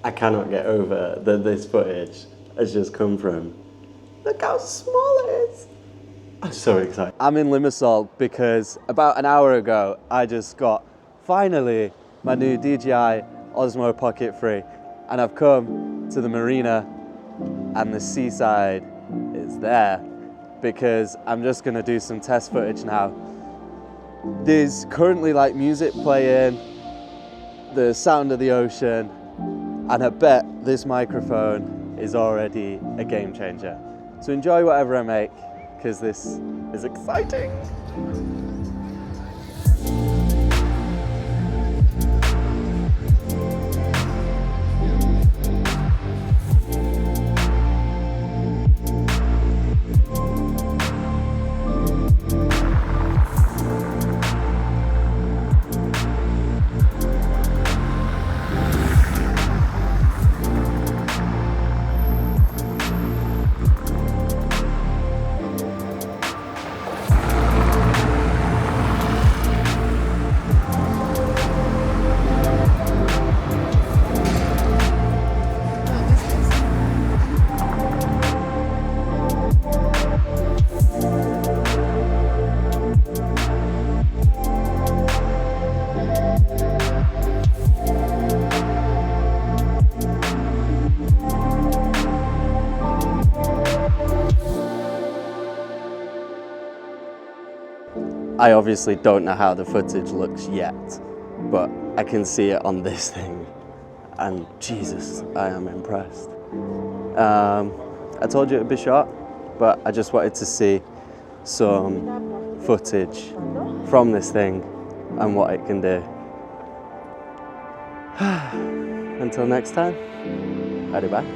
I cannot get over that this footage has just come from. Look how small it is. I'm so excited. I'm in Limassol because about an hour ago, I just got, finally, my new DJI Osmo Pocket 3. And I've come to the marina and the seaside is there because I'm just gonna do some test footage now. There's currently like music playing, the sound of the ocean, and I bet this microphone is already a game changer. So enjoy whatever I make, because this is exciting. I obviously don't know how the footage looks yet, but I can see it on this thing, and Jesus, I am impressed. I told you it would be short, but I just wanted to see some footage from this thing and what it can do. Until next time, bye bye.